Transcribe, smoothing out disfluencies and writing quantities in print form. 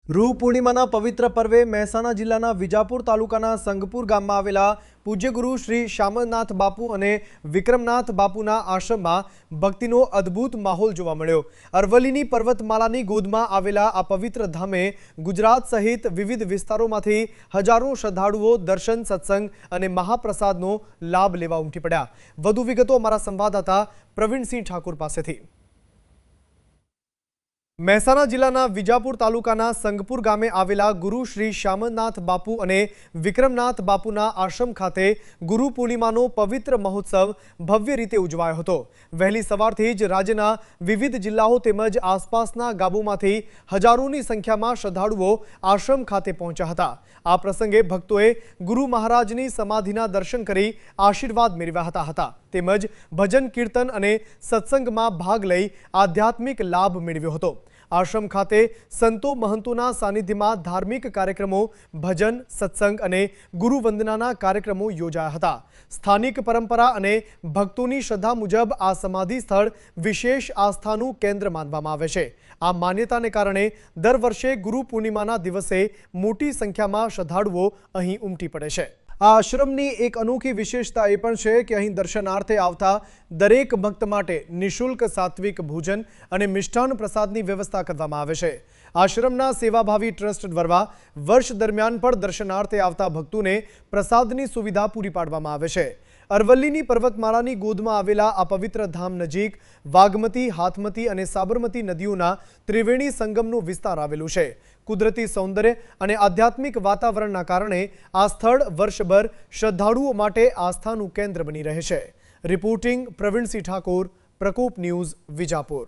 રૂ પૂર્ણિમાના પવિત્ર પર્વે મહેસાણા જિલ્લાના વિજાપુર તાલુકાના સંગપુર ગામમાં આવેલા પૂજ્ય ગુરુ શ્રી શ્યામનાથ બાપુ અને વિક્રમનાથ બાપુના આશ્રમમાં ભક્તિનો અદ્ભુત માહોલ જોવા મળ્યો। અરવલ્લીની પર્વતમાળાની ગોદમાં આવેલા આ પવિત્ર ધામે ગુજરાત સહિત વિવિધ વિસ્તારોમાંથી હજારો શ્રદ્ધાળુઓ દર્શન, સત્સંગ અને મહાપ્રસાદનો લાભ લેવા ઉમટી પડ્યા। વધુ વિગતો અમારા સંવાદદાતા પ્રવીણસિંહ ઠાકુર પાસેથી। મહેસાણા જિલ્લાના વિજાપુર તાલુકાના સંગપુર ગામે આવેલા ગુરુ શ્રી શ્યામનાથ બાપુ અને વિક્રમનાથ બાપુના આશ્રમ ખાતે ગુરુ પૂર્ણિમાનો પવિત્ર મહોત્સવ ભવ્ય રીતે ઉજવાયો હતો। વહેલી સવારથી જ રાજ્યના વિવિધ જિલ્લાઓ તેમજ આસપાસના ગામોમાંથી હજારોની સંખ્યામાં શ્રદ્ધાળુઓ આશ્રમ ખાતે પહોંચ્યા હતા। આ પ્રસંગે ભક્તોએ ગુરુ મહારાજની સમાધિના દર્શન કરી આશીર્વાદ મેળવ્યા હતા તેમજ ભજન, કીર્તન અને સત્સંગમાં ભાગ લઈ આધ્યાત્મિક લાભ મેળવ્યો હતો। आश्रम खाते संतो महंतों सानिध्यमां धार्मिक कार्यक्रमों, भजन, सत्संग और गुरुवंदना कार्यक्रमों योजाया था। स्थानिक परंपरा और भक्तों की श्रद्धा मुजब आ समाधि स्थल विशेष आस्थानु केन्द्र मानवामां आवे छे। आ मान्यता ने कारणे दर वर्षे गुरु पूर्णिमाना दिवसे मोटी संख्या में श्रद्धाळुओ अहीं उमटी पड़े छे। आ आश्रमनी एक अनोखी विशेषता ए पण छे कि અહીં દર્શનાર્થે આવતા દરેક ભક્ત માટે નિઃશુલ્ક સાત્વિક ભોજન અને મિષ્ટાન પ્રસાદની વ્યવસ્થા કરવામાં આવે છે। આશ્રમના સેવાભાવી ટ્રસ્ટ દ્વારા વર્ષ દરમિયાન પણ દર્શનાર્થે આવતા ભક્તોને પ્રસાદની સુવિધા પૂરી પાડવામાં આવે છે। અરવલ્લીની પર્વતમાળાની ગોદમાં આવેલા આ પવિત્ર ધામ નજીક વાઘમતી, હાથમતી અને સાબરમતી નદીઓના ત્રિવેણી સંગમનો વિસ્તાર આવેલો છે। કુદરતી સૌંદર્ય અને આધ્યાત્મિક વાતાવરણના કારણે આ સ્થળ વર્ષભર શ્રદ્ધાળુઓ માટે આસ્થાનું કેન્દ્ર બની રહે છે। રિપોર્ટિંગ પ્રવીણસિંહ ઠાકુર, પ્રકોપ ન્યૂઝ, વિજાપુર।